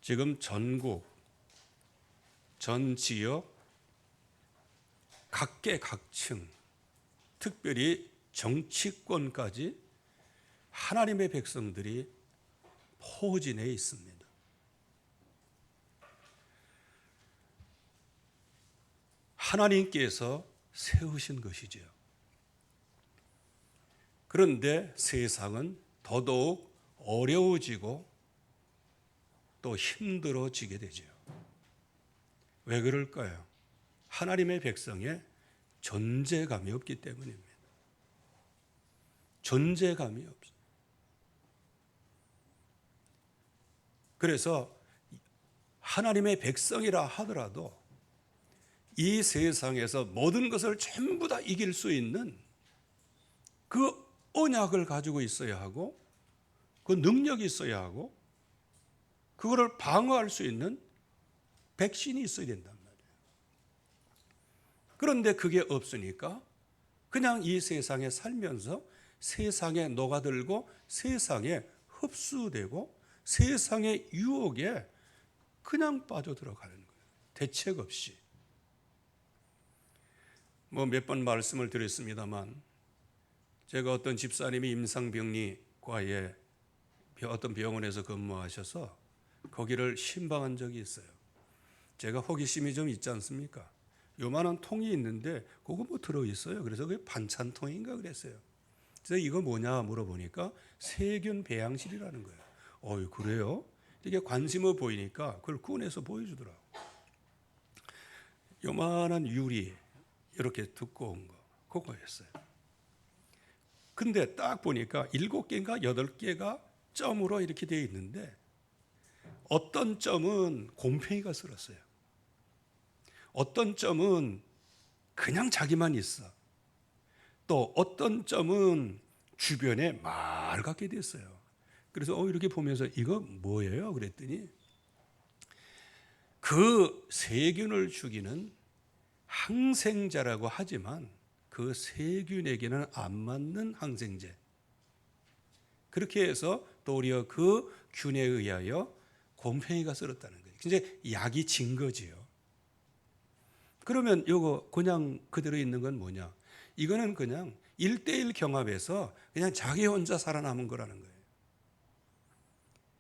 지금 전국, 전 지역, 각계각층, 특별히 정치권까지 하나님의 백성들이 포진해 있습니다. 하나님께서 세우신 것이죠. 그런데 세상은 더더욱 어려워지고 또 힘들어지게 되죠. 왜 그럴까요? 하나님의 백성의 존재감이 없기 때문입니다. 존재감이 없어요. 그래서 하나님의 백성이라 하더라도 이 세상에서 모든 것을 전부 다 이길 수 있는 그 언약을 가지고 있어야 하고 그 능력이 있어야 하고 그거를 방어할 수 있는 백신이 있어야 된단 말이에요. 그런데 그게 없으니까 그냥 이 세상에 살면서 세상에 녹아들고 세상에 흡수되고 세상의 유혹에 그냥 빠져들어가는 거예요. 대책 없이. 몇 번 말씀을 드렸습니다만 제가 어떤 집사님이 임상병리과에 어떤 병원에서 근무하셔서 거기를 신방한 적이 있어요. 제가 호기심이 좀 있지 않습니까? 요만한 통이 있는데 그거 뭐 들어있어요. 그래서 그게 반찬통인가 그랬어요. 그래서 이거 뭐냐 물어보니까 세균 배양실이라는 거예요. 어이 그래요? 이게 관심을 보이니까 그걸 꺼내서 보여주더라고. 요만한 유리 이렇게 두꺼운 거 그거였어요. 근데 딱 보니까 7개인가 8개가 점으로 이렇게 되어 있는데 어떤 점은 곰팡이가 쓸었어요. 어떤 점은 그냥 자기만 있어. 또 어떤 점은 주변에 맑게 됐어요. 그래서 이렇게 보면서 이거 뭐예요? 그랬더니 그 세균을 죽이는 항생제라고 하지만 그 세균에게는 안 맞는 항생제. 그렇게 해서 도리어 그 균에 의하여 곰팡이가 쓸었다는 거예요. 이제 약이 진 거지요. 그러면 이거 그냥 그대로 있는 건 뭐냐? 이거는 그냥 1:1 경합에서 그냥 자기 혼자 살아남은 거라는 거예요.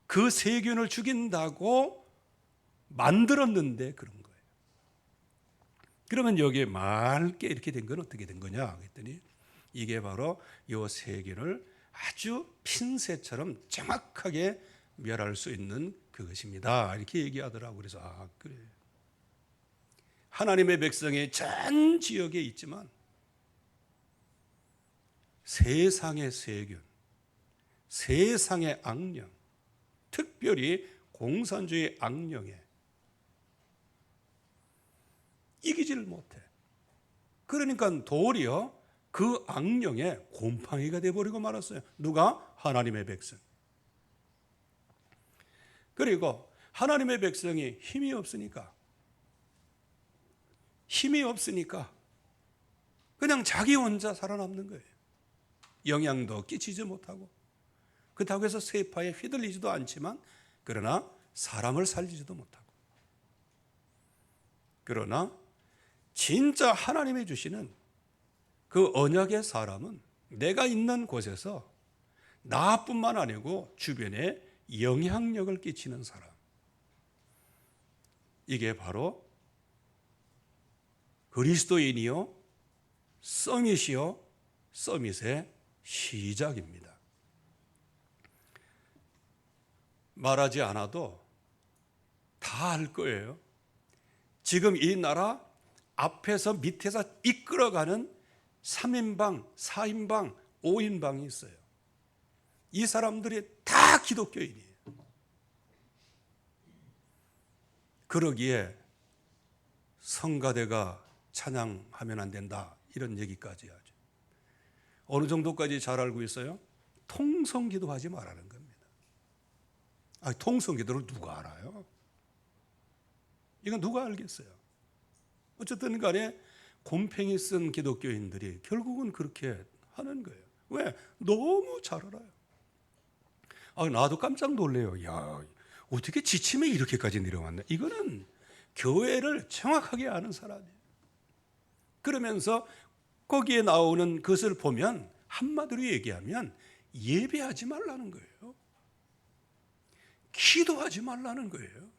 그 세균을 죽인다고 만들었는데 그런 거예요. 그러면 여기에 맑게 이렇게 된 건 어떻게 된 거냐? 그랬더니 이게 바로 이 세균을 아주 핀셋처럼 정확하게 멸할 수 있는 그것입니다. 이렇게 얘기하더라고요. 그래서 그래. 하나님의 백성이 전 지역에 있지만 세상의 세균, 세상의 악령, 특별히 공산주의 악령에 이기지를 못해. 그러니까 도리어 그 악령에 곰팡이가 되어버리고 말았어요. 누가? 하나님의 백성. 그리고 하나님의 백성이 힘이 없으니까 그냥 자기 혼자 살아남는 거예요. 영향도 끼치지 못하고 그렇다고 해서 세파에 휘둘리지도 않지만 그러나 사람을 살리지도 못하고 그러나 진짜 하나님이 주시는 그 언약의 사람은 내가 있는 곳에서 나뿐만 아니고 주변에 영향력을 끼치는 사람. 이게 바로 그리스도인이요 서밋이요 서밋의 시작입니다. 말하지 않아도 다 알 거예요. 지금 이 나라 앞에서 밑에서 이끌어가는 3인방, 4인방, 5인방이 있어요. 이 사람들이 다 기독교인이에요. 그러기에 성가대가 찬양하면 안 된다 이런 얘기까지 하죠. 어느 정도까지 잘 알고 있어요? 통성기도 하지 말라는 겁니다. 통성기도를 누가 알아요? 이건 누가 알겠어요? 어쨌든 간에 곰팡이 쓴 기독교인들이 결국은 그렇게 하는 거예요. 왜? 너무 잘 알아요. 나도 깜짝 놀래요. 야, 어떻게 지침에 이렇게까지 내려왔나? 이거는 교회를 정확하게 아는 사람이에요. 그러면서 거기에 나오는 것을 보면 한마디로 얘기하면 예배하지 말라는 거예요. 기도하지 말라는 거예요.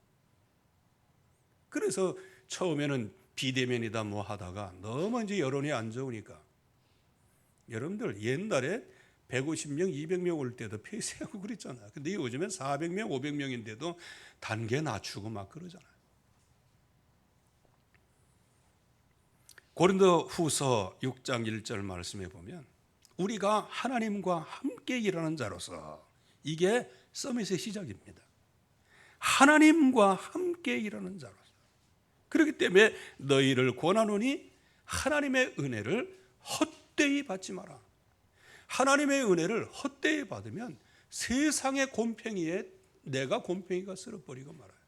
그래서 처음에는 비대면이다 뭐 하다가 너무 이제 여론이 안 좋으니까, 여러분들 옛날에 150명, 200명 올 때도 폐쇄하고 그랬잖아요. 근데 요즘엔 400명, 500명인데도 단계 낮추고 막 그러잖아요. 고린도 후서 6장 1절 말씀에 보면 우리가 하나님과 함께 일하는 자로서, 이게 서밋의 시작입니다. 하나님과 함께 일하는 자로서. 그렇기 때문에 너희를 권하노니 하나님의 은혜를 헛되이 받지 마라. 하나님의 은혜를 헛되이 받으면 세상의 곰팡이에 내가 곰팡이가 쓸어버리고 말아요.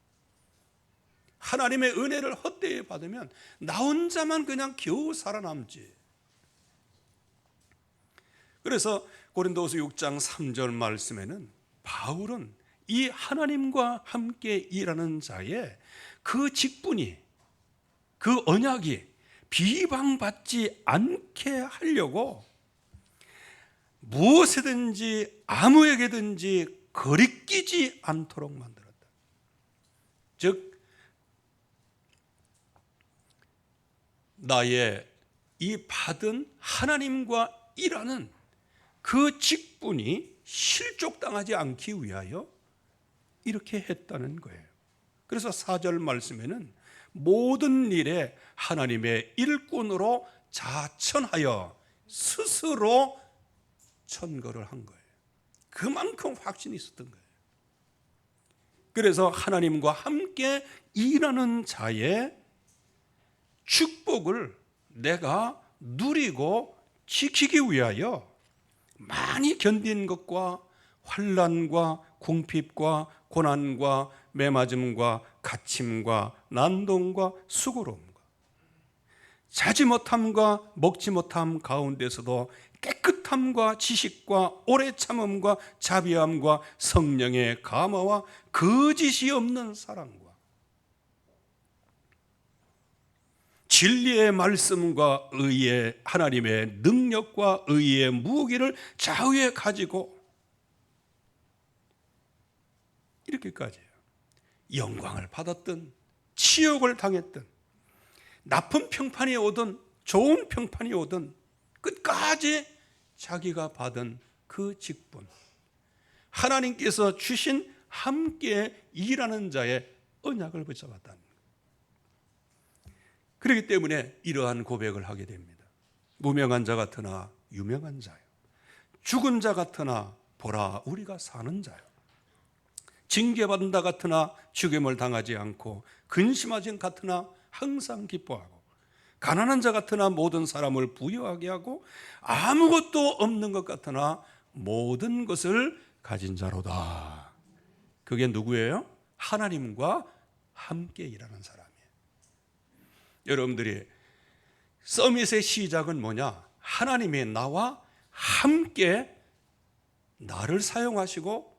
하나님의 은혜를 헛되이 받으면 나 혼자만 그냥 겨우 살아남지. 그래서 고린도후서 6장 3절 말씀에는 바울은 이 하나님과 함께 일하는 자의 그 직분이, 그 언약이 비방받지 않게 하려고 무엇이든지 아무에게든지 거리끼지 않도록 만들었다. 즉 나의 이 받은 하나님과 일하는 그 직분이 실족당하지 않기 위하여 이렇게 했다는 거예요. 그래서 4절 말씀에는 모든 일에 하나님의 일꾼으로 자천하여 스스로 천거를 한 거예요. 그만큼 확신이 있었던 거예요. 그래서 하나님과 함께 일하는 자의 축복을 내가 누리고 지키기 위하여 많이 견딘 것과 환난과 궁핍과 고난과 매맞음과 갇힘과 난동과 수고로움과 자지 못함과 먹지 못함 가운데서도 깨끗함과 지식과 오래 참음과 자비함과 성령의 감화와 거짓이 없는 사랑과 진리의 말씀과 의의 하나님의 능력과 의의 무기를 좌우에 가지고 이렇게까지요. 영광을 받았든 치욕을 당했든 나쁜 평판이 오든 좋은 평판이 오든 끝까지 자기가 받은 그 직분, 하나님께서 주신 함께 일하는 자의 언약을 붙잡았다는 거예요. 그렇기 때문에 이러한 고백을 하게 됩니다. 무명한 자 같으나 유명한 자요, 죽은 자 같으나 보라 우리가 사는 자요, 징계받은 자 같으나 죽임을 당하지 않고 근심하지 같으나 항상 기뻐하고 가난한 자 같으나 모든 사람을 부유하게 하고 아무것도 없는 것 같으나 모든 것을 가진 자로다. 그게 누구예요? 하나님과 함께 일하는 사람이에요. 여러분들이 서밋의 시작은 뭐냐? 하나님의 나와 함께 나를 사용하시고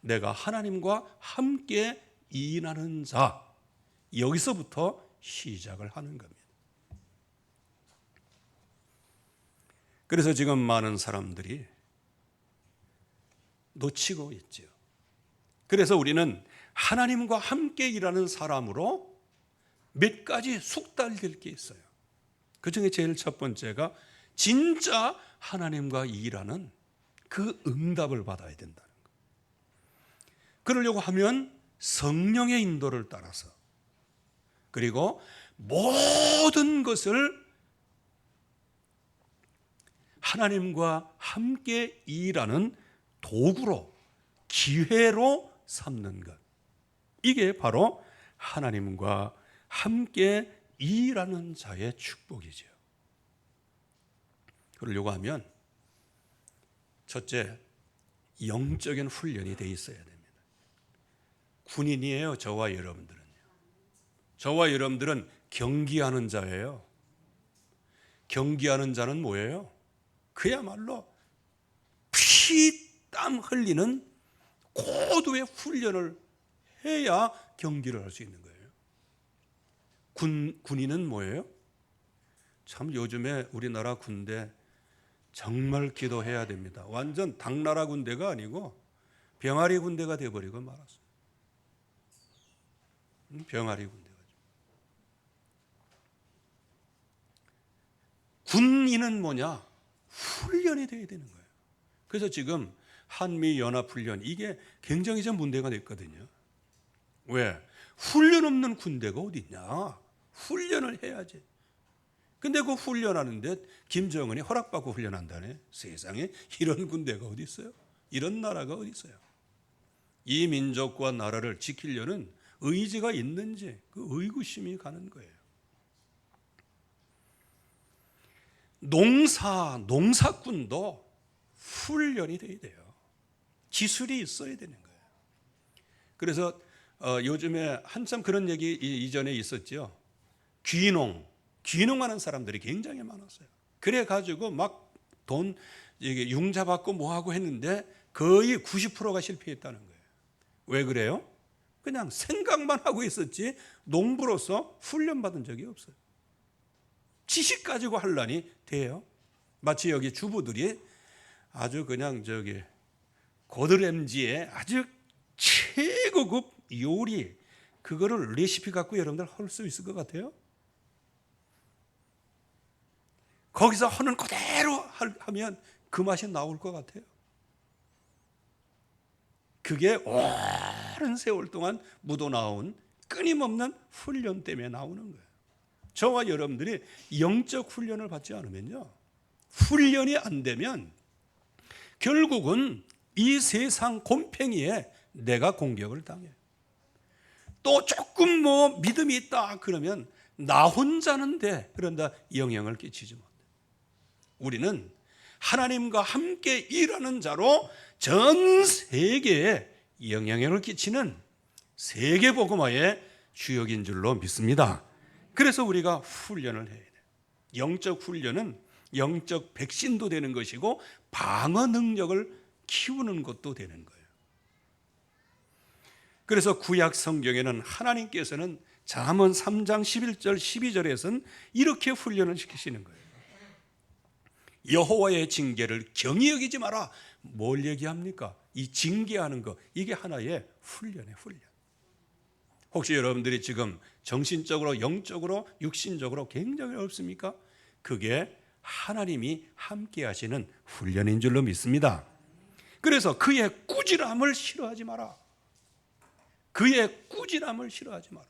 내가 하나님과 함께 일하는 자, 여기서부터 시작을 하는 겁니다. 그래서 지금 많은 사람들이 놓치고 있죠. 그래서 우리는 하나님과 함께 일하는 사람으로 몇 가지 숙달될 게 있어요. 그 중에 제일 첫 번째가 진짜 하나님과 일하는 그 응답을 받아야 된다는 거. 그러려고 하면 성령의 인도를 따라서, 그리고 모든 것을 하나님과 함께 일하는 도구로, 기회로 삼는 것, 이게 바로 하나님과 함께 일하는 자의 축복이죠. 그러려고 하면 첫째, 영적인 훈련이 돼 있어야 됩니다. 군인이에요. 저와 여러분들은요. 저와 여러분들은 경기하는 자예요. 경기하는 자는 뭐예요? 그야말로 피땀 흘리는 고도의 훈련을 해야 경기를 할 수 있는 거예요. 군인은 뭐예요? 참 요즘에 우리나라 군대 정말 기도해야 됩니다. 완전 당나라 군대가 아니고 병아리 군대가 돼버리고 말았어요. 병아리 군대가. 군인은 뭐냐? 훈련이 돼야 되는 거예요. 그래서 지금 한미연합훈련 이게 굉장히 좀 문제가 됐거든요. 왜? 훈련 없는 군대가 어디 있냐? 훈련을 해야지. 근데 그 훈련하는데 김정은이 허락받고 훈련한다네. 세상에 이런 군대가 어디 있어요? 이런 나라가 어디 있어요? 이 민족과 나라를 지키려는 의지가 있는지 그 의구심이 가는 거예요. 농사꾼도 훈련이 돼야 돼요. 기술이 있어야 되는 거예요. 그래서 요즘에 한참 그런 얘기 이전에 있었죠. 귀농하는 사람들이 굉장히 많았어요. 그래가지고 막 돈 융자받고 뭐하고 했는데 거의 90%가 실패했다는 거예요. 왜 그래요? 그냥 생각만 하고 있었지 농부로서 훈련받은 적이 없어요. 지식 가지고 하려니 돼요. 마치 여기 주부들이 아주 그냥 고드램지에 아주 최고급 요리 그거를 레시피 갖고 여러분들 할 수 있을 것 같아요? 거기서 하는 그대로 하면 그 맛이 나올 것 같아요. 그게 오랜 세월 동안 묻어나온 끊임없는 훈련 때문에 나오는 거예요. 저와 여러분들이 영적 훈련을 받지 않으면요, 훈련이 안 되면 결국은 이 세상 곰팡이에 내가 공격을 당해요. 또 조금 믿음이 있다 그러면 나 혼자는 돼. 그런다 영향을 끼치지 못해. 우리는 하나님과 함께 일하는 자로 전 세계에 영향력을 끼치는 세계복음화의 주역인 줄로 믿습니다. 그래서 우리가 훈련을 해야 돼요. 영적 훈련은 영적 백신도 되는 것이고 방어 능력을 키우는 것도 되는 거예요. 그래서 구약 성경에는 하나님께서는 잠언 3장 11절 12절에서는 이렇게 훈련을 시키시는 거예요. 여호와의 징계를 경히 여기지 마라. 뭘 얘기합니까? 이 징계하는 거 이게 하나의 훈련이에요. 훈련. 혹시 여러분들이 지금 정신적으로 영적으로 육신적으로 굉장히 어렵습니까? 그게 하나님이 함께 하시는 훈련인 줄로 믿습니다. 그래서 그의 꾸지람을 싫어하지 마라. 그의 꾸지람을 싫어하지 마라.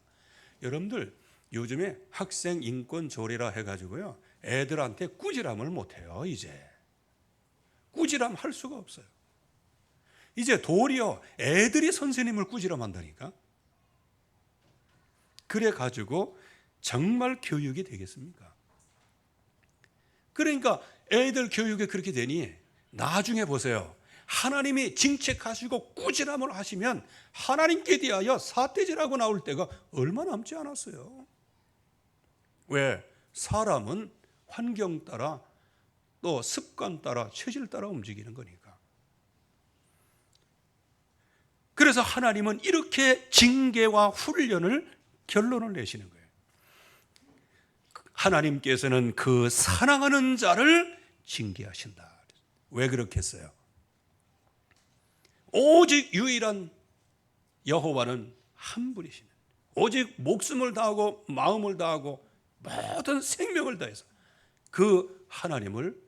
여러분들 요즘에 학생 인권 조례라 해가지고요 애들한테 꾸지람을 못해요. 이제 꾸지람 할 수가 없어요. 이제 도리어 애들이 선생님을 꾸지람한다니까. 그래가지고 정말 교육이 되겠습니까? 그러니까 애들 교육이 그렇게 되니 나중에 보세요. 하나님이 징책하시고 꾸지람을 하시면 하나님께 대하여 사태질하고 나올 때가 얼마 남지 않았어요. 왜? 사람은 환경 따라 또 습관 따라 체질 따라 움직이는 거니까. 그래서 하나님은 이렇게 징계와 훈련을 결론을 내시는 거예요. 하나님께서는 그 사랑하는 자를 징계하신다. 왜 그렇겠어요? 오직 유일한 여호와는 한 분이시네. 오직 목숨을 다하고 마음을 다하고 모든 생명을 다해서 그 하나님을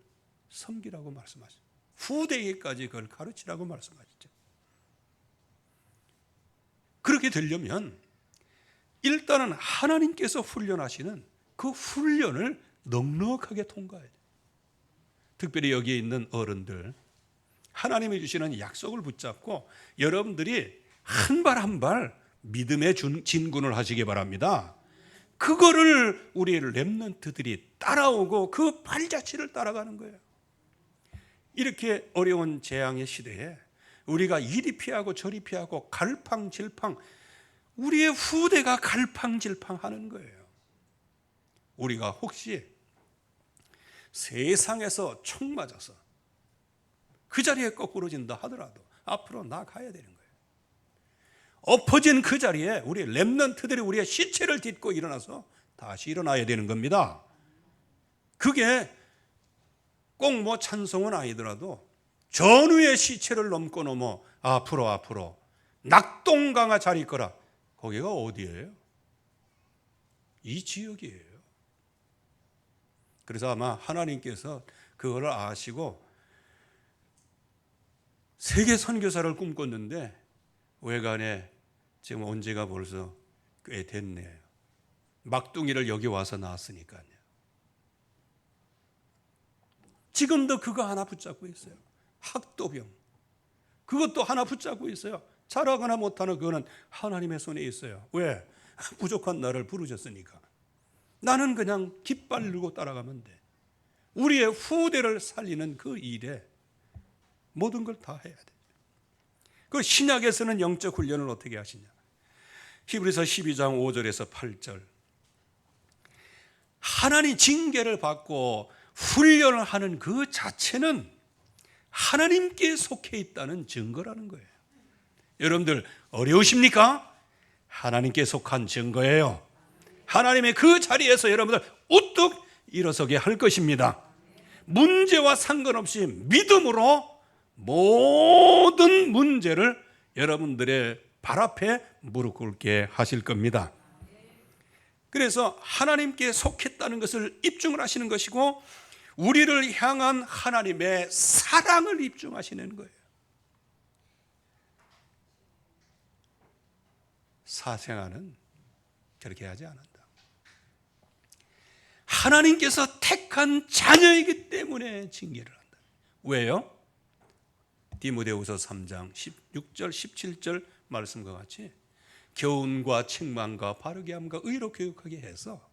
섬기라고 말씀하시죠. 후대에까지 그걸 가르치라고 말씀하시죠. 그렇게 되려면 일단은 하나님께서 훈련하시는 그 훈련을 넉넉하게 통과해야 돼요. 특별히 여기에 있는 어른들, 하나님이 주시는 약속을 붙잡고 여러분들이 한 발 한 발 믿음의 진군을 하시기 바랍니다. 그거를 우리 렘넌트들이 따라오고 그 발자취를 따라가는 거예요. 이렇게 어려운 재앙의 시대에 우리가 이리 피하고 저리 피하고 갈팡질팡, 우리의 후대가 갈팡질팡하는 거예요. 우리가 혹시 세상에서 총 맞아서 그 자리에 거꾸로진다 하더라도 앞으로 나가야 되는 거예요. 엎어진 그 자리에 우리 렘넌트들이 우리의 시체를 딛고 일어나서 다시 일어나야 되는 겁니다. 그게 꼭 뭐 찬송은 아니더라도 전후의 시체를 넘고 넘어 앞으로 낙동강아 잘 있거라. 거기가 어디예요? 이 지역이에요. 그래서 아마 하나님께서 그거를 아시고 세계 선교사를 꿈꿨는데 외간에 지금 온 지가 벌써 꽤 됐네요. 막둥이를 여기 와서 낳았으니까요. 지금도 그거 하나 붙잡고 있어요. 학도병. 그것도 하나 붙잡고 있어요. 잘하거나 못하는 그거는 하나님의 손에 있어요. 왜? 부족한 나를 부르셨으니까. 나는 그냥 깃발 들고 따라가면 돼. 우리의 후대를 살리는 그 일에 모든 걸 다 해야 돼. 그 신약에서는 영적 훈련을 어떻게 하시냐? 히브리서 12장 5절에서 8절. 하나님 징계를 받고 훈련을 하는 그 자체는 하나님께 속해 있다는 증거라는 거예요. 여러분들 어려우십니까? 하나님께 속한 증거예요. 하나님의 그 자리에서 여러분들 우뚝 일어서게 할 것입니다. 문제와 상관없이 믿음으로 모든 문제를 여러분들의 발 앞에 무릎 꿇게 하실 겁니다. 그래서 하나님께 속했다는 것을 입증을 하시는 것이고 우리를 향한 하나님의 사랑을 입증하시는 거예요. 사생아는 그렇게 하지 않는다. 하나님께서 택한 자녀이기 때문에 징계를 한다. 왜요? 디모데후서 3장 16절 17절 말씀과 같이 교훈과 책망과 바르게 함과 의로 교육하게 해서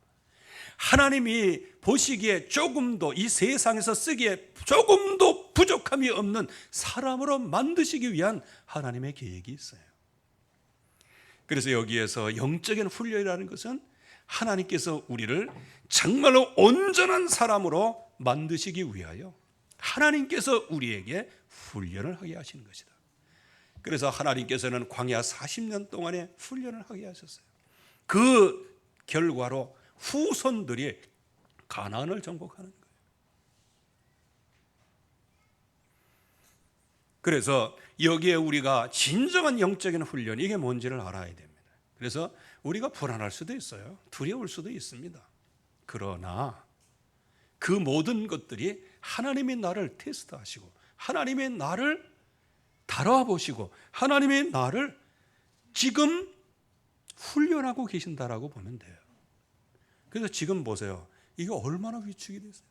하나님이 보시기에 조금도 이 세상에서 쓰기에 조금도 부족함이 없는 사람으로 만드시기 위한 하나님의 계획이 있어요. 그래서 여기에서 영적인 훈련이라는 것은 하나님께서 우리를 정말로 온전한 사람으로 만드시기 위하여 하나님께서 우리에게 훈련을 하게 하시는 것이다. 그래서 하나님께서는 광야 40년 동안의 훈련을 하게 하셨어요. 그 결과로 후손들이 가나안을 정복하는 거예요. 그래서 여기에 우리가 진정한 영적인 훈련, 이게 뭔지를 알아야 됩니다. 그래서 우리가 불안할 수도 있어요. 두려울 수도 있습니다. 그러나 그 모든 것들이 하나님이 나를 테스트하시고 하나님의 나를 다뤄보시고 하나님의 나를 지금 훈련하고 계신다라고 보면 돼요. 그래서 지금 보세요. 이게 얼마나 위축이 됐어요.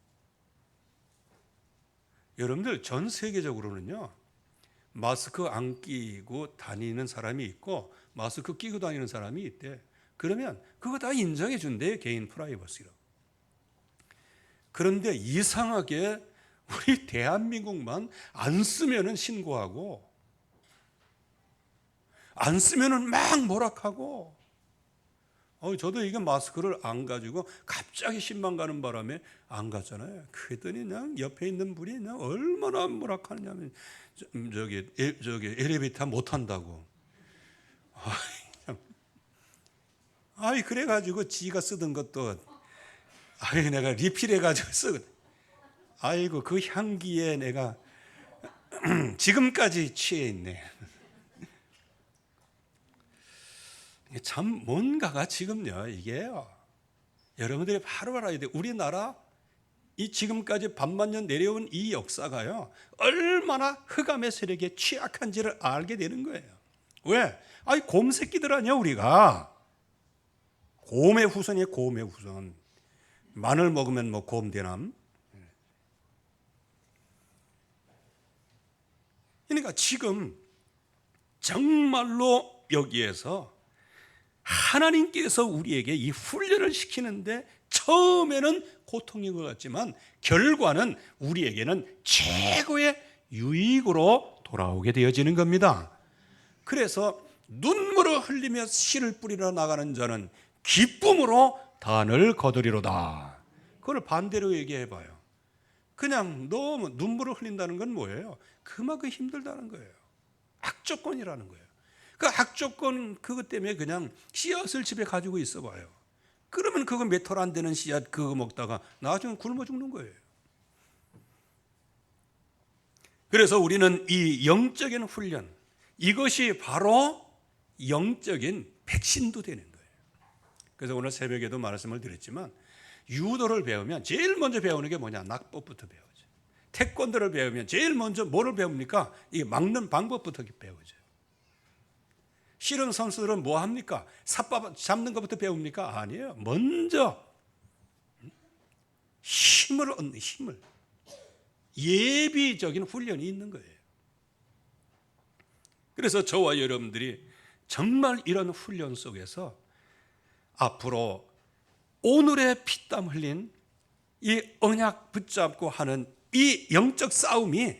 여러분들 전 세계적으로는요, 마스크 안 끼고 다니는 사람이 있고 마스크 끼고 다니는 사람이 있대. 그러면 그거 다 인정해 준대요. 개인 프라이버시로. 그런데 이상하게 우리 대한민국만 안 쓰면은 신고하고 안 쓰면은 막 모락하고. 저도 이게 마스크를 안 가지고 갑자기 신방 가는 바람에 안 갔잖아요. 그랬더니 그냥 옆에 있는 분이 그냥 얼마나 뭐락하냐면 저기 엘리베이터 못 탄다고. 그래가지고 지가 쓰던 것도 내가 리필해가지고 쓰거든. 아이고 그 향기에 내가 지금까지 취해 있네. 참 뭔가가 지금요, 이게요, 여러분들이 바로 알아야 돼요. 우리나라 이 지금까지 반만년 내려온 이 역사가요, 얼마나 흑암의 세력에 취약한지를 알게 되는 거예요. 왜? 곰 새끼들 아니야 우리가. 곰의 후손이에요. 곰의 후손. 마늘 먹으면 뭐 곰 대남. 그러니까 지금 정말로 여기에서 하나님께서 우리에게 이 훈련을 시키는데 처음에는 고통인 것 같지만 결과는 우리에게는 최고의 유익으로 돌아오게 되어지는 겁니다. 그래서 눈물을 흘리며 씨를 뿌리러 나가는 자는 기쁨으로 단을 거두리로다. 그걸 반대로 얘기해 봐요. 그냥 너무 눈물을 흘린다는 건 뭐예요? 그만큼 힘들다는 거예요. 악조건이라는 거예요. 그러니까 그 악조건 그것 때문에 그냥 씨앗을 집에 가지고 있어 봐요. 그러면 그거 몇 톨 안 되는 씨앗 그거 먹다가 나중에 굶어 죽는 거예요. 그래서 우리는 이 영적인 훈련, 이것이 바로 영적인 백신도 되는 거예요. 그래서 오늘 새벽에도 말씀을 드렸지만 유도를 배우면 제일 먼저 배우는 게 뭐냐? 낙법부터 배우죠. 태권도를 배우면 제일 먼저 뭐를 배웁니까? 이게 막는 방법부터 배우죠. 실은 선수들은 뭐 합니까? 삿밥 잡는 것부터 배웁니까? 아니에요. 먼저 힘을 얻는 힘을, 예비적인 훈련이 있는 거예요. 그래서 저와 여러분들이 정말 이런 훈련 속에서 앞으로 오늘의 피땀 흘린 이 언약 붙잡고 하는 이 영적 싸움이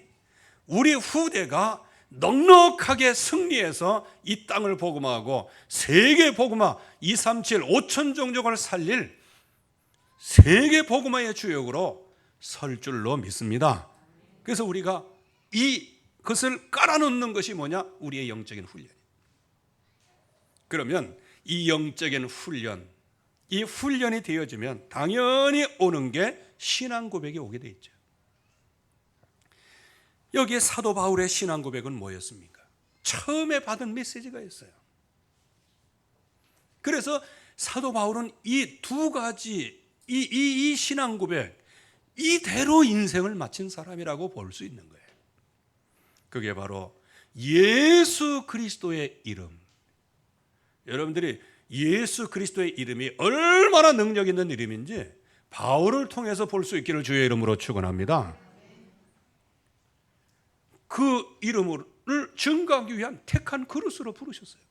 우리 후대가 넉넉하게 승리해서 이 땅을 복음하고 세계 복음화 237 5천 종족을 살릴 세계 복음화의 주역으로 설 줄로 믿습니다. 그래서 우리가 이것을 깔아놓는 것이 뭐냐? 우리의 영적인 훈련. 그러면 이 영적인 훈련, 이 훈련이 되어지면 당연히 오는 게 신앙 고백이 오게 돼 있죠. 여기에 사도 바울의 신앙 고백은 뭐였습니까? 처음에 받은 메시지가 있어요. 그래서 사도 바울은 이 두 가지 이 신앙 고백 이대로 인생을 마친 사람이라고 볼 수 있는 거예요. 그게 바로 예수 그리스도의 이름. 여러분들이 예수 그리스도의 이름이 얼마나 능력 있는 이름인지 바울을 통해서 볼 수 있기를 주의 이름으로 축원합니다. 그 이름을 증거하기 위한 택한 그릇으로 부르셨어요.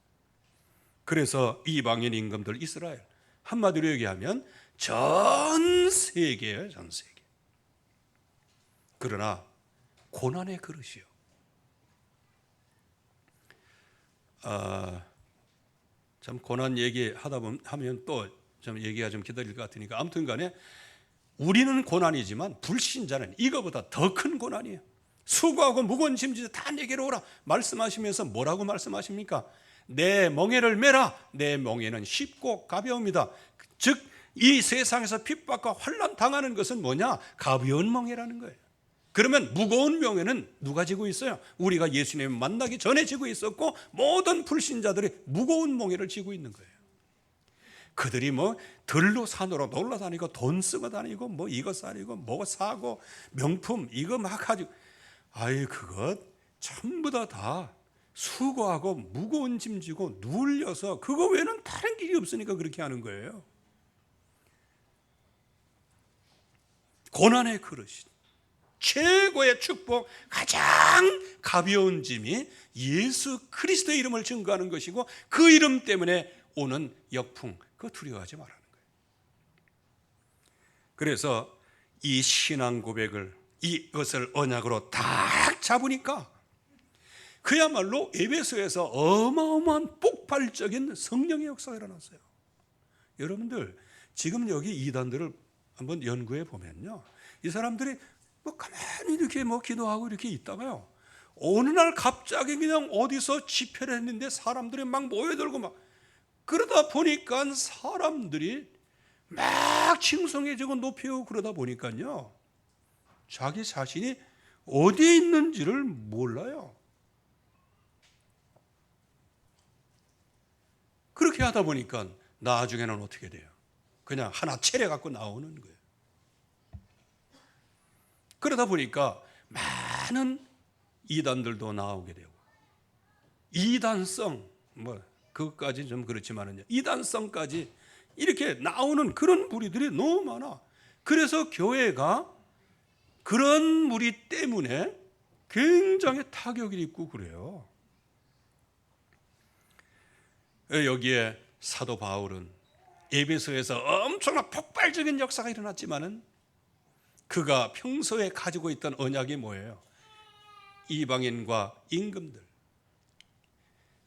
그래서 이방인 임금들 이스라엘, 한마디로 얘기하면 전 세계예요. 전 세계. 그러나 고난의 그릇이요. 참 고난 얘기하다 하면 또 좀 얘기가 좀 기다릴 것 같으니까 아무튼 간에 우리는 고난이지만 불신자는 이거보다 더 큰 고난이에요. 수고하고 무거운 짐지어 다 내게로 오라 말씀하시면서 뭐라고 말씀하십니까? 내 멍에를 메라. 내 멍에는 쉽고 가벼웁니다. 즉 이 세상에서 핍박과 환난 당하는 것은 뭐냐? 가벼운 멍에라는 거예요. 그러면 무거운 멍에는 누가 지고 있어요? 우리가 예수님을 만나기 전에 지고 있었고 모든 불신자들이 무거운 멍에를 지고 있는 거예요. 그들이 뭐 들로 산으로 놀러 다니고 돈 쓰고 다니고 뭐 이거 사리고 뭐 사고 명품 이거 막 가지고 그것 전부 다 수고하고 무거운 짐 지고 눌려서 그거 외에는 다른 길이 없으니까 그렇게 하는 거예요. 고난의 그릇이 최고의 축복, 가장 가벼운 짐이 예수 그리스도의 이름을 증거하는 것이고 그 이름 때문에 오는 역풍, 그거 두려워하지 말라는 거예요. 그래서 이 신앙 고백을 이것을 언약으로 딱 잡으니까 그야말로 에베소에서 어마어마한 폭발적인 성령의 역사가 일어났어요. 여러분들 지금 여기 이단들을 한번 연구해 보면요, 이 사람들이 뭐 가만히 이렇게 뭐 기도하고 이렇게 있다가요, 어느 날 갑자기 그냥 어디서 집회를 했는데 사람들이 막 모여들고 막 그러다 보니까 사람들이 막 칭송해지고 높이고 그러다 보니까요, 자기 자신이 어디에 있는지를 몰라요. 그렇게 하다 보니까 나중에는 어떻게 돼요? 그냥 하나 차려 갖고 나오는 거예요. 그러다 보니까 많은 이단들도 나오게 되고, 이단성 뭐 그것까지 좀 그렇지만은요, 이단성까지 이렇게 나오는 그런 무리들이 너무 많아. 그래서 교회가 그런 무리 때문에 굉장히 타격이 있고 그래요. 여기에 사도 바울은 에베소에서 엄청난 폭발적인 역사가 일어났지만은 그가 평소에 가지고 있던 언약이 뭐예요? 이방인과 임금들.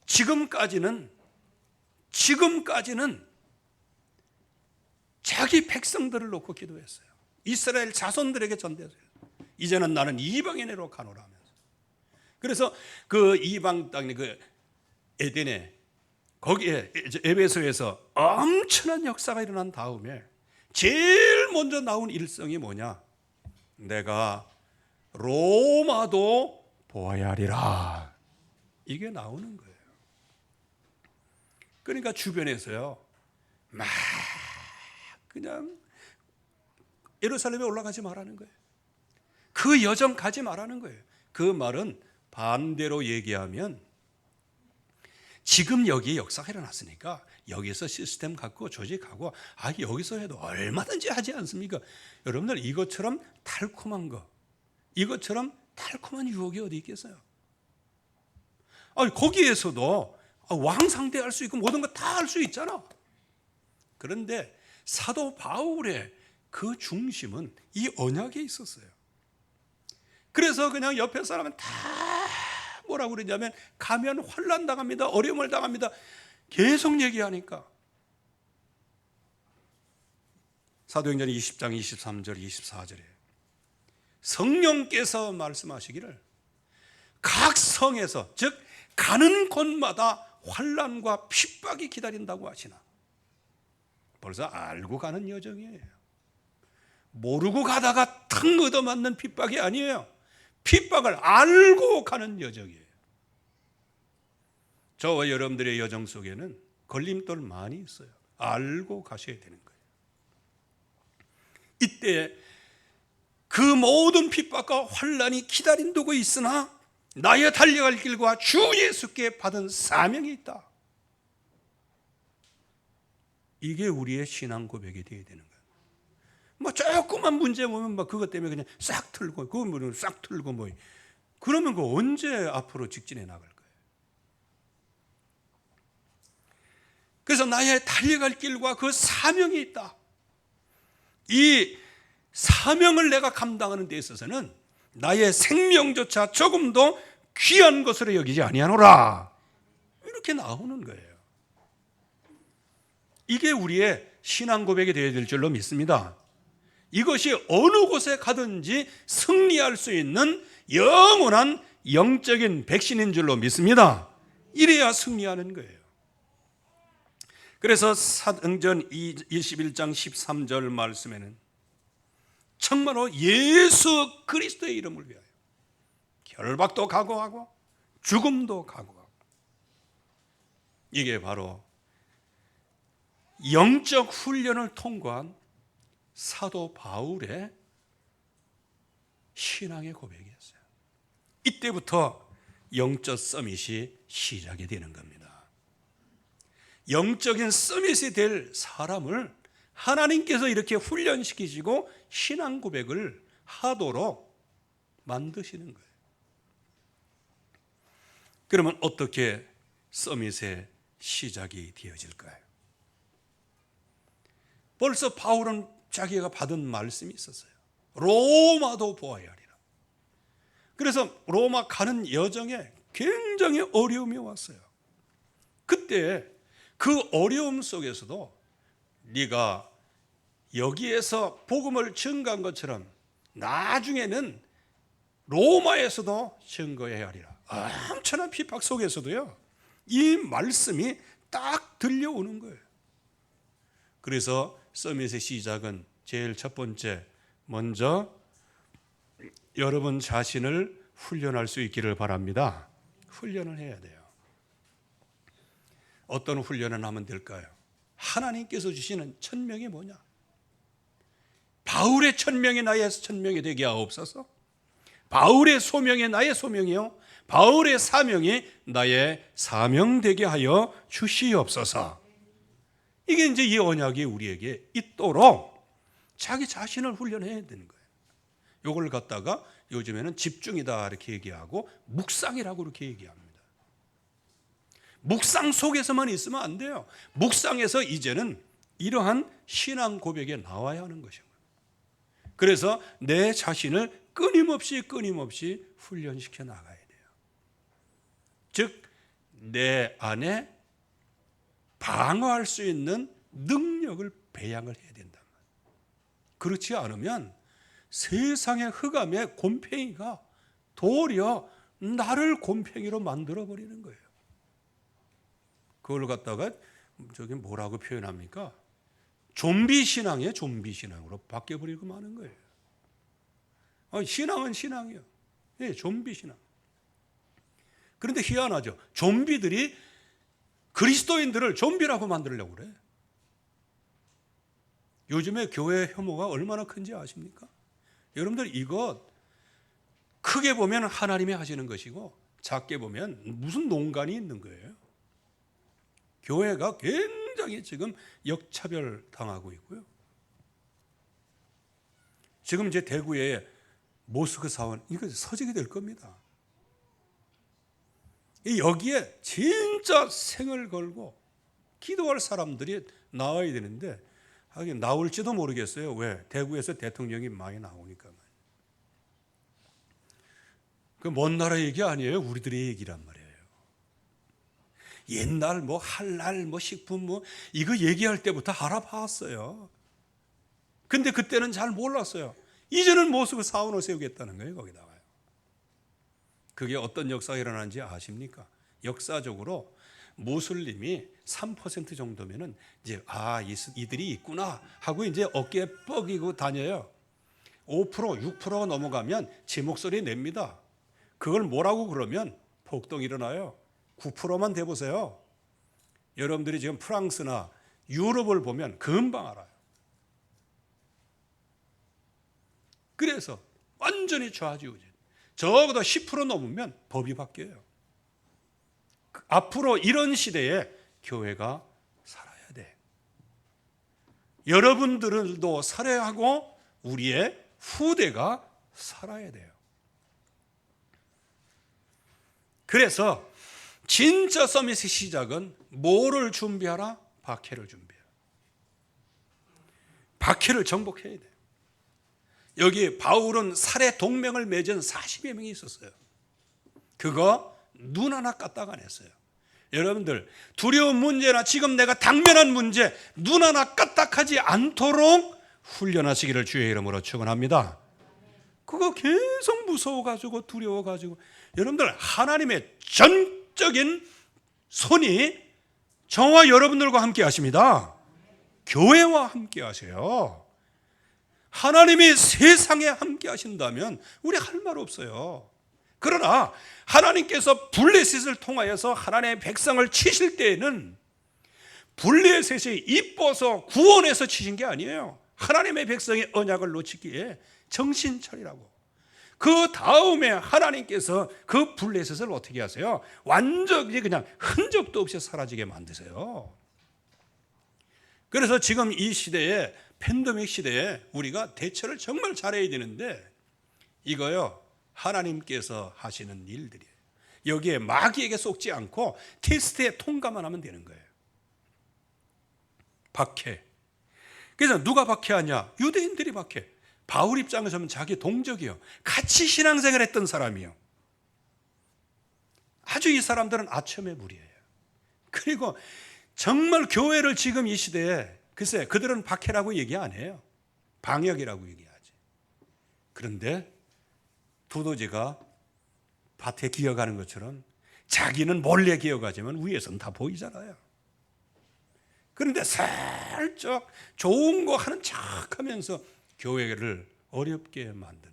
지금까지는 자기 백성들을 놓고 기도했어요. 이스라엘 자손들에게 전대했어요. 이제는 나는 이방인으로 가노라 하면서. 그래서 그 이방 땅, 그 에덴에 거기에 에베소에서 엄청난 역사가 일어난 다음에 제일 먼저 나온 일성이 뭐냐? 내가 로마도 보아야 하리라. 이게 나오는 거예요. 그러니까 주변에서요, 막 그냥 예루살렘에 올라가지 말라는 거예요. 그 여정 가지 말라는 거예요. 그 말은 반대로 얘기하면 지금 여기에 역사가 일어났으니까 여기서 시스템 갖고 조직하고 여기서 해도 얼마든지 하지 않습니까? 여러분들 이것처럼 달콤한 거, 이것처럼 달콤한 유혹이 어디 있겠어요? 거기에서도 왕 상대할 수 있고 모든 거 다 할 수 있잖아. 그런데 사도 바울의 그 중심은 이 언약에 있었어요. 그래서 그냥 옆에 사람은 다 뭐라고 그러냐면 가면 환난 당합니다. 어려움을 당합니다. 계속 얘기하니까 사도행전 20장 23절 24절에 성령께서 말씀하시기를 각 성에서 즉 가는 곳마다 환난과 핍박이 기다린다고 하시나. 벌써 알고 가는 여정이에요. 모르고 가다가 탁 얻어맞는 핍박이 아니에요. 핍박을 알고 가는 여정이에요. 저와 여러분들의 여정 속에는 걸림돌 많이 있어요. 알고 가셔야 되는 거예요. 이때 그 모든 핍박과 환난이 기다린다고 있으나 나의 달려갈 길과 주 예수께 받은 사명이 있다. 이게 우리의 신앙 고백이 되어야 되는 거예요. 조금만 문제 보면 그것 때문에 그냥 싹 틀고 그거 싹 틀고 그러면 그 언제 앞으로 직진해 나갈 거예요? 그래서 나의 달려갈 길과 그 사명이 있다. 이 사명을 내가 감당하는 데 있어서는 나의 생명조차 조금도 귀한 것으로 여기지 아니하노라. 이렇게 나오는 거예요. 이게 우리의 신앙 고백이 되어야 될 줄로 믿습니다. 이것이 어느 곳에 가든지 승리할 수 있는 영원한 영적인 백신인 줄로 믿습니다. 이래야 승리하는 거예요. 그래서 사도행전 21장 13절 말씀에는 정말로 예수 그리스도의 이름을 위하여 결박도 각오하고 죽음도 각오하고, 이게 바로 영적 훈련을 통과한 사도 바울의 신앙의 고백이었어요. 이때부터 영적 서밋이 시작이 되는 겁니다. 영적인 서밋이 될 사람을 하나님께서 이렇게 훈련시키시고 신앙 고백을 하도록 만드시는 거예요. 그러면 어떻게 서밋의 시작이 되어질까요? 벌써 바울은 자기가 받은 말씀이 있었어요. 로마도 보아야 하리라. 그래서 로마 가는 여정에 굉장히 어려움이 왔어요. 그때 그 어려움 속에서도 네가 여기에서 복음을 증거한 것처럼 나중에는 로마에서도 증거해야 하리라. 엄청난 핍박 속에서도요, 이 말씀이 딱 들려오는 거예요. 그래서 서밋의 시작은 제일 첫 번째, 먼저 여러분 자신을 훈련할 수 있기를 바랍니다. 훈련을 해야 돼요. 어떤 훈련을 하면 될까요? 하나님께서 주시는 천명이 뭐냐? 바울의 천명이 나의 천명이 되게 하옵소서. 바울의 소명이 나의 소명이요, 바울의 사명이 나의 사명 되게 하여 주시옵소서. 이게 이제 이 언약이 우리에게 있도록 자기 자신을 훈련해야 되는 거예요. 이걸 갖다가 요즘에는 집중이다 이렇게 얘기하고 묵상이라고 이렇게 얘기합니다. 묵상 속에서만 있으면 안 돼요. 묵상에서 이제는 이러한 신앙 고백에 나와야 하는 것입니다. 그래서 내 자신을 끊임없이 훈련시켜 나가야 돼요. 즉 내 안에 방어할 수 있는 능력을 배양을 해야 된다. 그렇지 않으면 세상의 흑암의 곰팡이가 도리어 나를 곰팡이로 만들어 버리는 거예요. 그걸 갖다가 저기 뭐라고 표현합니까? 좀비 신앙이에요. 좀비 신앙으로 바뀌어버리고 마는 거예요. 신앙은 신앙이요. 예, 좀비 신앙. 그런데 희한하죠. 좀비들이 그리스도인들을 좀비라고 만들려고 그래. 요즘에 교회 혐오가 얼마나 큰지 아십니까? 여러분들 이것 크게 보면 하나님이 하시는 것이고 작게 보면 무슨 농간이 있는 거예요. 교회가 굉장히 지금 역차별 당하고 있고요. 지금 이제 대구에 모스크 사원 이거 서지게 될 겁니다. 여기에 진짜 생을 걸고 기도할 사람들이 나와야 되는데 하긴 나올지도 모르겠어요. 왜? 대구에서 대통령이 많이 나오니까. 그 먼 나라 얘기 아니에요. 우리들의 얘기란 말이에요. 옛날 뭐 할랄 뭐 식품 뭐 이거 얘기할 때부터 알아봤어요. 근데 그때는 잘 몰랐어요. 이제는 모습을 사원을 세우겠다는 거예요. 거기다가요. 그게 어떤 역사가 일어나는지 아십니까? 역사적으로 무슬림이 3% 정도면은 이제 이들이 있구나 하고 이제 어깨에 뻐기고 다녀요. 5%, 6%가 넘어가면 제 목소리 냅니다. 그걸 뭐라고 그러면 폭동이 일어나요. 9%만 돼보세요. 여러분들이 지금 프랑스나 유럽을 보면 금방 알아요. 그래서 완전히 좌지우지. 적어도 10% 넘으면 법이 바뀌어요. 앞으로 이런 시대에 교회가 살아야 돼. 여러분들도 살아야 하고 우리의 후대가 살아야 돼요. 그래서 진짜 서밋의 시작은 뭐를 준비하라? 박해를 준비해라. 박해를 정복해야 돼요. 여기 바울은 살해 동맹을 맺은 40여 명이 있었어요. 그거 눈 하나 까딱 안 했어요. 여러분들 두려운 문제나 지금 내가 당면한 문제 눈 하나 까딱하지 않도록 훈련하시기를 주의 이름으로 축원합니다. 그거 계속 무서워가지고 두려워가지고 여러분들 하나님의 전적인 손이 저와 여러분들과 함께 하십니다. 교회와 함께 하세요. 하나님이 세상에 함께 하신다면 우리 할 말 없어요. 그러나 하나님께서 블레셋을 통하여서 하나님의 백성을 치실 때에는 블레셋이 이뻐서 구원해서 치신 게 아니에요. 하나님의 백성의 언약을 놓치기에 정신 차리라고. 그 다음에 하나님께서 그 블레셋을 어떻게 하세요? 완전히 그냥 흔적도 없이 사라지게 만드세요. 그래서 지금 이 시대에 팬데믹 시대에 우리가 대처를 정말 잘해야 되는데 이거요 하나님께서 하시는 일들이에요. 여기에 마귀에게 속지 않고 테스트에 통과만 하면 되는 거예요. 박해. 그래서 누가 박해하냐? 유대인들이 박해. 바울 입장에서는 자기 동족이요. 같이 신앙생활 했던 사람이요. 아주 이 사람들은 아첨의 무리예요. 그리고 정말 교회를 지금 이 시대에 글쎄 그들은 박해라고 얘기 안 해요. 방역이라고 얘기하지. 그런데 두더지가 밭에 기어가는 것처럼 자기는 몰래 기어가지만 위에서는 다 보이잖아요. 그런데 살짝 좋은 거 하는 척 하면서 교회를 어렵게 만든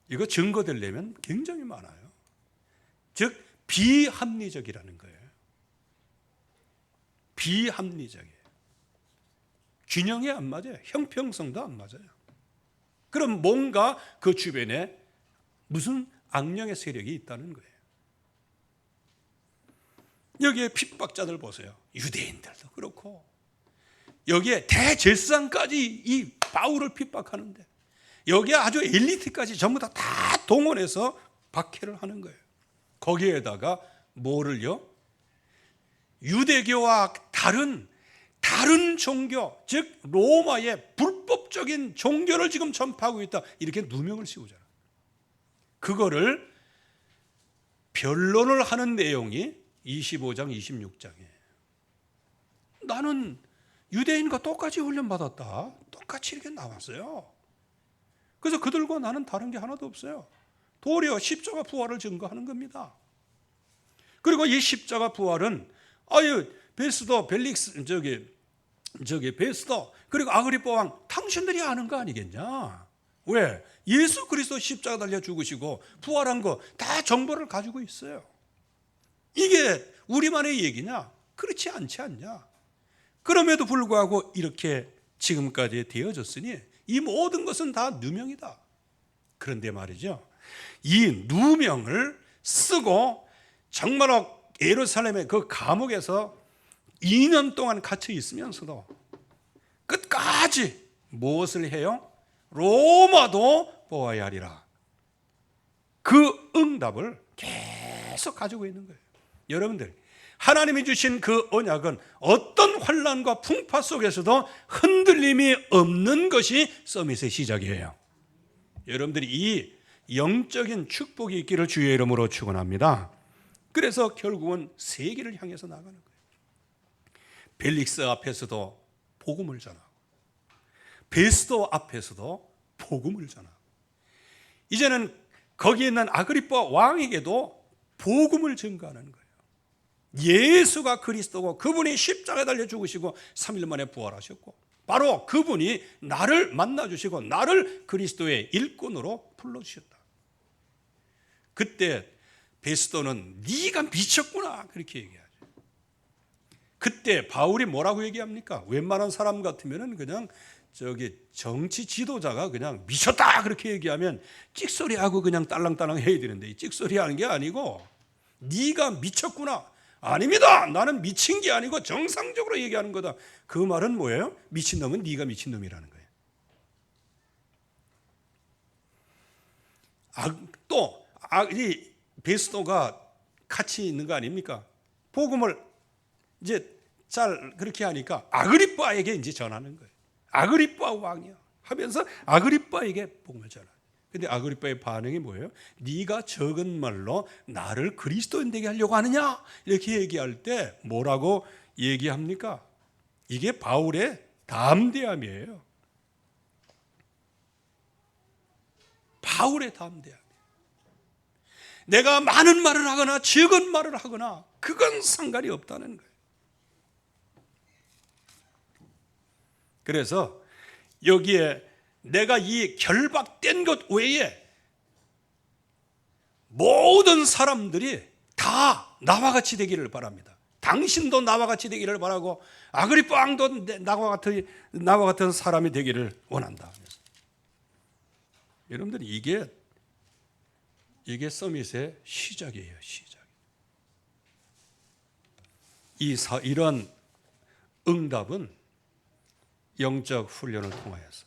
이거 증거되려면 굉장히 많아요. 즉 비합리적이라는 거예요. 비합리적이에요. 균형이 안 맞아요. 형평성도 안 맞아요. 그럼 뭔가 그 주변에 무슨 악령의 세력이 있다는 거예요. 여기에 핍박자들 보세요. 유대인들도 그렇고 여기에 대제사장까지 이 바울을 핍박하는데 여기에 아주 엘리트까지 전부 다 동원해서 박해를 하는 거예요. 거기에다가 뭐를요? 유대교와 다른 종교, 즉 로마의 불법적인 종교를 지금 전파하고 있다. 이렇게 누명을 씌우잖아요. 그거를 변론을 하는 내용이 25장, 26장이에요. 나는 유대인과 똑같이 훈련받았다. 똑같이 이렇게 나왔어요. 그래서 그들과 나는 다른 게 하나도 없어요. 도리어 십자가 부활을 증거하는 겁니다. 그리고 이 십자가 부활은 아유 베스도 벨릭스 베스도 그리고 아그리빠 왕 당신들이 아는 거 아니겠냐? 왜? 예수 그리스도 십자가 달려 죽으시고 부활한 거 다 정보를 가지고 있어요. 이게 우리만의 얘기냐? 그렇지 않지 않냐? 그럼에도 불구하고 이렇게 지금까지 되어졌으니 이 모든 것은 다 누명이다. 그런데 말이죠, 이 누명을 쓰고 정말로 예루살렘의 그 감옥에서 2년 동안 갇혀 있으면서도 끝까지 무엇을 해요? 로마도 보아야 하리라. 그 응답을 계속 가지고 있는 거예요. 여러분들, 하나님이 주신 그 언약은 어떤 환난과 풍파 속에서도 흔들림이 없는 것이 서밋의 시작이에요. 여러분들이 이 영적인 축복이 있기를 주의 이름으로 축원합니다. 그래서 결국은 세계를 향해서 나가는 거예요. 벨릭스 앞에서도 복음을 전하고 베스도 앞에서도 복음을 전하고 이제는 거기에 있는 아그리빠 왕에게도 복음을 증거하는 거예요. 예수가 그리스도고 그분이 십자가에 달려 죽으시고 3일 만에 부활하셨고 바로 그분이 나를 만나주시고 나를 그리스도의 일꾼으로 불러주셨다. 그때 베스도는 네가 미쳤구나 그렇게 얘기하죠. 그때 바울이 뭐라고 얘기합니까? 웬만한 사람 같으면 그냥 정치 지도자가 그냥 미쳤다 그렇게 얘기하면 찍소리하고 그냥 딸랑딸랑 해야 되는데 찍소리 하는 게 아니고 네가 미쳤구나. 아닙니다. 나는 미친 게 아니고 정상적으로 얘기하는 거다. 그 말은 뭐예요? 미친놈은 네가 미친놈이라는 거예요. 이 베스도가 같이 있는 거 아닙니까? 복음을 이제 잘 그렇게 하니까 아그리빠에게 이제 전하는 거예요. 아그리빠 왕이야 하면서 아그리빠에게 복음을 전하는. 근데 아그리빠의 반응이 뭐예요? 네가 적은 말로 나를 그리스도인 되게 하려고 하느냐? 이렇게 얘기할 때 뭐라고 얘기합니까? 이게 바울의 담대함이에요. 바울의 담대함. 내가 많은 말을 하거나 적은 말을 하거나 그건 상관이 없다는 거예요. 그래서 여기에 내가 이 결박된 것 외에 모든 사람들이 다 나와 같이 되기를 바랍니다. 당신도 나와 같이 되기를 바라고 아그리빠 왕도 나와 같은 사람이 되기를 원한다. 여러분들 이게 서밋의 시작이에요. 시작. 이런 응답은 영적 훈련을 통하여서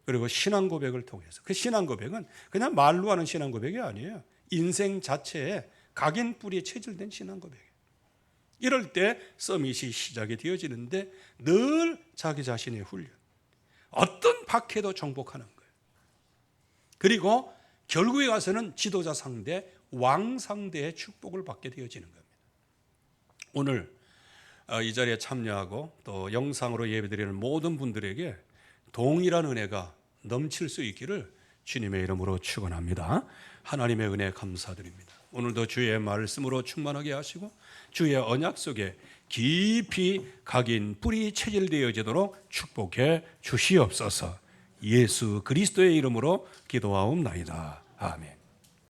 그리고 신앙 고백을 통해서 그 신앙 고백은 그냥 말로 하는 신앙 고백이 아니에요. 인생 자체에 각인 뿌리에 체질된 신앙 고백이에요. 이럴 때 서밋이 시작이 되어지는데 늘 자기 자신의 훈련, 어떤 박해도 정복하는 거예요. 그리고 결국에 가서는 지도자 상대, 왕 상대의 축복을 받게 되어지는 겁니다. 오늘 이 자리에 참여하고 또 영상으로 예배드리는 모든 분들에게 동일한 은혜가 넘칠 수 있기를 주님의 이름으로 축원합니다. 하나님의 은혜 감사드립니다. 오늘도 주의 말씀으로 충만하게 하시고 주의 언약 속에 깊이 각인 뿌리 체질되어지도록 축복해 주시옵소서. 예수 그리스도의 이름으로 기도하옵나이다. 아멘.